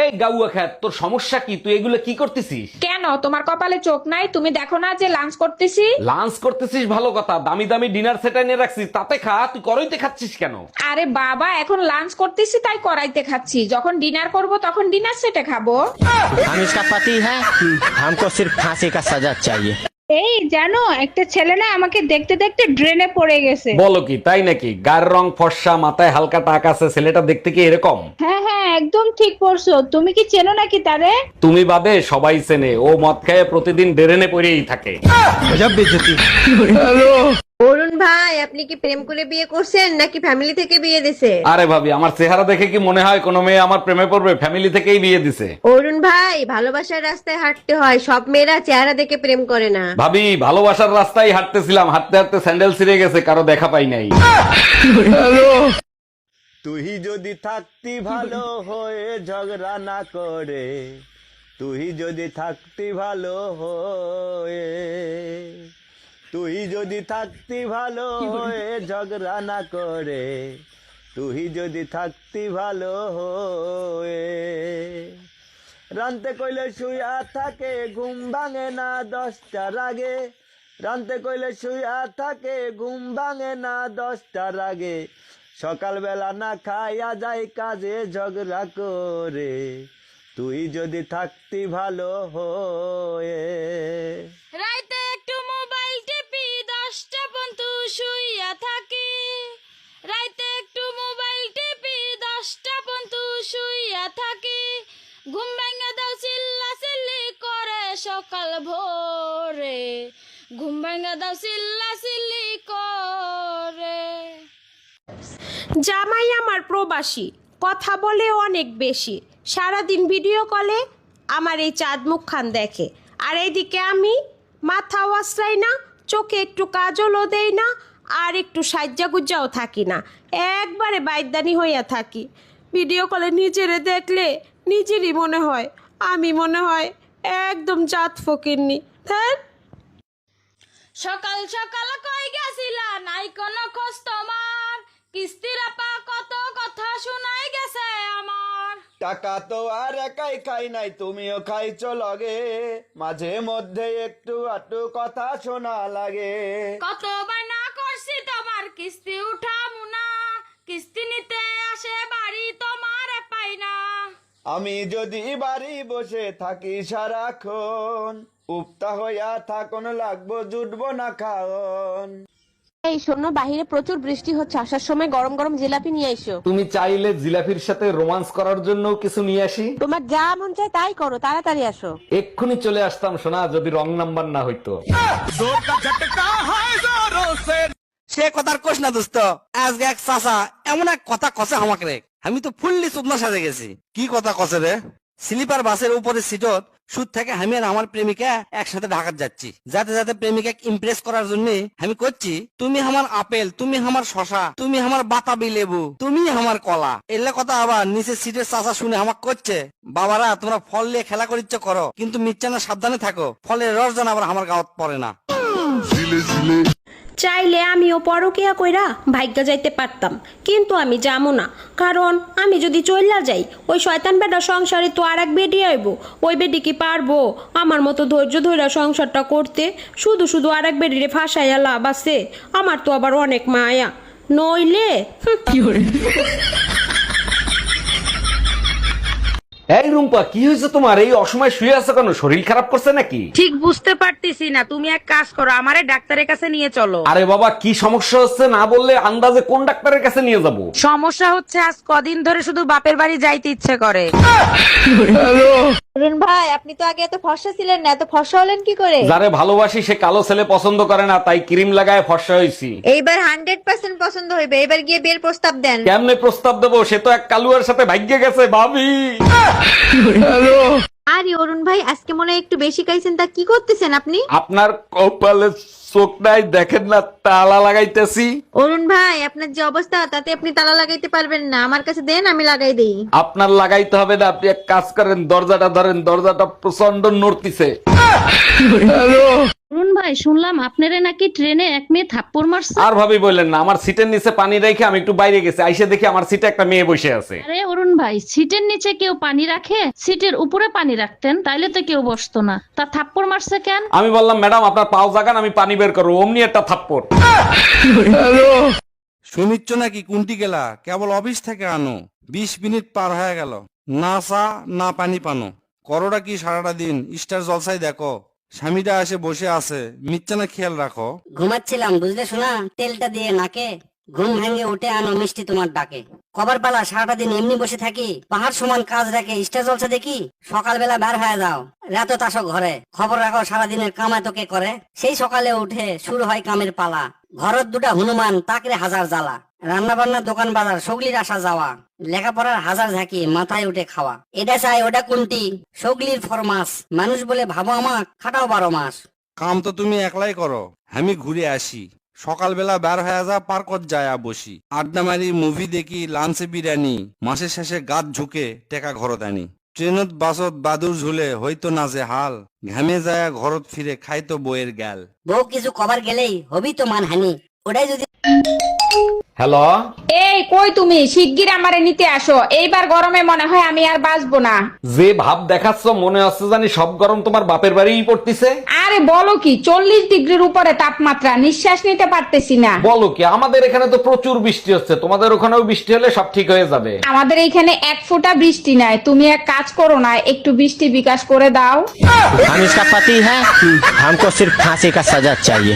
এই গাউয়া খ্যাত, তোর সমস্যা কি? তুই এগুলো কি করতেছিস? কেন, তোমার কপালে চোখ নাই? তুমি দেখো না যে লাঞ্চ করতেছি? লাঞ্চ করতেছিস ভালো কথা, দামি দামি ডিনার সেট এনে রাখছিস, তাতে খা। তুই করইতে খাচ্ছিস কেন? আরে বাবা, এখন লাঞ্চ করতেছি তাই কড়াইতে খাচ্ছি। যখন ডিনার করব তখন ডিনার সেটে খাবো। हम इसका पति है, हमको सिर्फ फांसी का सजा चाहिए। এই জানো, একটা ছেলে না আমাকে দেখতে দেখতে ড্রেনে পড়ে গেছে। বলো কি, তাই নাকি? গায়ের রং ফর্সা, মাথায় হালকা টাক আছে, ছেলেটা দেখতে কি এরকম? হ্যাঁ হ্যাঁ, একদম ঠিক পড়ছো। তুমি কি চেনো নাকি তারে? তুমি বাদে সবাই চেনে। ও মদ খেয়ে প্রতিদিন ডেরেনে পড়েই থাকে। অরুণ ভাই, আপনি কি প্রেম করে বিয়ে করছেন নাকি ফ্যামিলি থেকে বিয়ে দিছে? আরে ভাবি, আমার চেহারা দেখে কি মনে হয় কোনো মেয়ে আমার প্রেমে পড়বে? ফ্যামিলি থেকেই বিয়ে দিছে। অরুণ ভাই, ভালোবাসার রাস্তায় হাঁটতে হয়, সব মেয়েরা চেহারা দেখে প্রেম করে না। ভাবি, ভালোবাসার রাস্তায় হাঁটতেছিলাম, হাঁটতে হাঁটতে স্যান্ডেল ছিঁড়ে গেছে, কারো দেখা পাই নাই। তুই যদি থাকতি ভালো হয়ে ঝগড়া না করে, তুই যদি থাকতি ভালো হয়ে, তুই যদি থাকতি ভালো হয়ে ঝগড়া না করে, তুই যদি থাকতি ভালো হয়ে। রানতে কইলে শুয়া থাকে, ঘুম ভাঙে না 10টার আগে। রানতে কইলে শুয়া থাকে, ঘুম ভাঙে না 10টার আগে। সকালবেলা না খাইয়া যাই কাজে ঝগড়া করে, তুই যদি থাকতি ভালো হয়ে। রাইতে একটু মোবাইল টিপি 10টা পর্যন্ত শুইয়া থাকি। রাইতে একটু মোবাইল টিপি 10টা পর্যন্ত শুইয়া থাকি। ঘুম ভেঙে দাও চিল্লা চিল্লি করে সকাল ভোরে। ঘুম ভেঙে দাও চিল্লা চিল্লি করে। জামাই আমার প্রবাসী, কথা বলে অনেক বেশি। সারাদিন ভিডিও কলে আমার এই চাঁদ মুখখান দেখে, আর এইদিকে আমি মাথাও আশ্রাই না, চোখে একটু কাজলও দেই না, আর একটু সাজ্জা গুজ্জাও থাকি না, একবারে বাইদানি হইয়া থাকি। ভিডিও কলে নিজেরে দেখলে নিজেরই মনে হয় আমি মনে হয় একদম জাত ফকিরনি। হ্যাঁ, সকাল সকাল কই গেছিলা, নাই কোনো খোঁজ তোমার। কিস্তির আপা কত কথা শোনাই গেছে আমার। টাকা তো আর একাই খাই নাই, তুমিও খাইছো লগে। মাঝে মধ্যে একটু আটু কথা শোনা লাগে। কত বায়না করছি তোমার কিস্তি উঠামু না। কিস্তি নিতে আসে বাড়ি তোমার পাই না। আমি যদি বাড়ি বসে থাকি সারাক্ষণ, উপতা হইয়া থাকুন লাগবো, জুটবো না খাওন। এই শোনো, বাহিরে প্রচুর বৃষ্টি হচ্ছে, আসার সময় গরম গরম জিলাপি নিয়ে এসো। তুমি চাইলে জিলাফির সাথে রোমান্স করার জন্য কিছু নিয়ে আসি? তোমার যা মন চায় তাই করো, তাড়াতাড়ি আসো। এক্ষুনি চলে আসতাম সোনা, যদি রং নাম্বার না হইতো। সে কথার কোশ না দোস্ত, আজকে এক চাচা এমন এক কথা কষে আমাকে রে, আমি তো ফুললি চুপনা সাজে গেছি। কি কথা কষে রে? স্লিপার বাসের উপরে সিটত সুদ থেকে আমি আর আমার প্রেমিকা একসাথে ঢাকাত যাচ্ছি, যাতে যাতে প্রেমিকা ইমপ্রেস করার জন্য আমি করছি, তুমি আমার আপেল, তুমি আমার শশা, তুমি আমার বাতাবি লেবু, তুমি আমার কলা। এলে কথা আবার নিচে সিটের চাচা শুনে আমাকে করছে, বাবারা তোমরা ফল নিয়ে খেলা করিচ্ছ করো, কিন্তু মিচ্ছানা সাবধানে থাকো, ফলের রস যেন আবার আমার গাওয়াত পড়ে না। চাইলে আমিও পরকিয়া কইরা ভাগ্য যাইতে পারতাম, কিন্তু আমি যাবো না। কারণ আমি যদি চইলা যাই, ওই শয়তান বেটা সংসারে তো আর এক বেডি আইব। ওই বেডি কি পারবো আমার মতো ধৈর্য ধইরা সংসারটা করতে? শুধু শুধু আর এক বেডিরে ফাঁসাইয়া লাভ আছে? আমার তো আবার অনেক মায়া, নইলে এই রুম্পা, কি হয়েছে তোমার? এই অসময় শুয়ে আছো কেন? শরীর খারাপ করছে নাকি? ঠিক বুঝতে পারতেছি না। তুমি এক কাজ করো, আমারে ডাক্তারের কাছে নিয়ে চলো। আরে বাবা, কি সমস্যা হচ্ছে না বললে আন্দাজে কোন ডাক্তারের কাছে নিয়ে যাব? সমস্যা হচ্ছে আজ কদিন ধরে শুধু বাপের বাড়ি যাইতে ইচ্ছে করে। অরুণ ভাই, আপনি তো আগে এত ফর্সা ছিলেন না, এত ফর্সা হলেন কি করে? যারে ভালোবাসি সে কালো ছেলে পছন্দ করে না, তাই ক্রিম লাগায় ফর্সা হইছি। এইবার 100% পছন্দ হইবে। এবার গিয়ে বিয়ের প্রস্তাব দেন। কেমনে প্রস্তাব দেবো? সে তো এক কালুয়ার সাথে ভাগ্যে গেছে ভাবি। আরে অরুণ ভাই, আজকে মনে হয় একটু বেশি খাইছেন, তা কি করতেছেন আপনি? আপনার কপালে চোখ নাই, দেখেন না তালা লাগাইতেছি। অরুণ ভাই, আপনার যে অবস্থা তাতে আপনি তালা লাগাইতে পারবেন না, আমার কাছে দেন, আমি লাগাই দেই। আপনার লাগাইতে হবে না, আপনি এক কাজ করেন, দরজাটা ধরেন, দরজাটা প্রচন্ড নড়তিছে। অরুণ ভাই, ভাই শুনলাম আপনারে নাকি ট্রেনে এক মেয়ে থাপ্পড় মারছে। আর ভাবি বললেন না, আমার সিটের নিচে পানি রেখে আমি একটু বাইরে গেছি, আইসে দেখি আমার সিটে একটা মেয়ে বসে আছে। আরে অরুণ ভাই, সিটের নিচে কেউ পানি রাখে? সিটের উপরে পানি রাখতেন, তাইলে তো কেউ বসতো না। তা থাপ্পড় মারছে কেন? আমি বললাম ম্যাডাম আপনার পাও জাগান, আমি পানি বের করবো, অমনি একটা থাপ্পড়। শুনিচ্ছ নাকি কুন্টি গেলা কেবল অফিস থেকে আনো, 20 মিনিট পার হয়ে গেল, না চা না পানি পানো, করোটা কি সারাটা দিন? স্টার জলসাই দেখো, স্বামীটা এসে বসে আছে, মিথ্যা না খেয়াল রাখো। ঘুমাচ্ছিলাম বুঝলে শোনা, তেলটা দিয়ে নাকে, ঘুম ভেঙে উঠে আনো মিষ্টি তোমার ডাকে। কবার পালা সারাটা দিন এমনি বসে থাকি, পাহাড় সমান কাজ রেখে স্টার জলসা দেখি। সকালবেলা বের হয়ে যাও, রাত তাসো ঘরে, খবর রাখো সারাদিনের কামাই তো কে করে। সেই সকালে উঠে শুরু হয় কামের পালা, ঘরত দুটা হনুমান তাকরে হাজার জ্বালা। রান্না বান্না দোকান বাজার সগলির আসা যাওয়া, লেখাপড়ার হাজার ঝাঁকি মাথায় উঠে খাওয়া। এটা চাই ওটা কোনটি সগলির ফরমাস, মানুষ বলে ভাবো আমাক খাটাও 12 মাস। কাম তো তুমি একলাই করো, আমি ঘুরে আসি। সকালবেলা বের হয়ে যা, পার্কত যায় বসি, আড্ডা মারি, মুভি দেখি, লাঞ্চে বিরিয়ানি, মাসের শেষে গাত ঝুঁকে টেকা ঘরত আনি। ট্রেনত বাসত বাদুর ঝুলে হইতো না যে হাল, ঘামে যায় ঘরত ফিরে খাইতো বইয়ের গাল। বউ কিছু কবার গেলেই হবি তো মানহানি, ওটাই যদি। হ্যালো, এই কই তুমি? শিগগির আমারে নিতে আসো, এইবার গরমে মনে হয় আমি আর বাঁচবো না। যে ভাব দেখাচ্ছ মনে হচ্ছে জানি সব গরম তোমার বাপের বাড়িই পড়তিছে। আরে বলো কি, 40 ডিগ্রির উপরে তাপমাত্রা, নিঃশ্বাস নিতে পারতেছি না। বলো কি, আমাদের এখানে তো প্রচুর বৃষ্টি হচ্ছে, তোমাদের ওখানেও বৃষ্টি হলে সব ঠিক হয়ে যাবে। আমাদের এইখানে 1 ফোঁটা বৃষ্টি নাই। তুমি এক কাজ করো না, একটু বৃষ্টি বিকাশ করে দাও। हम इसका पति है, हमको सिर्फ फांसी का सजा चाहिए।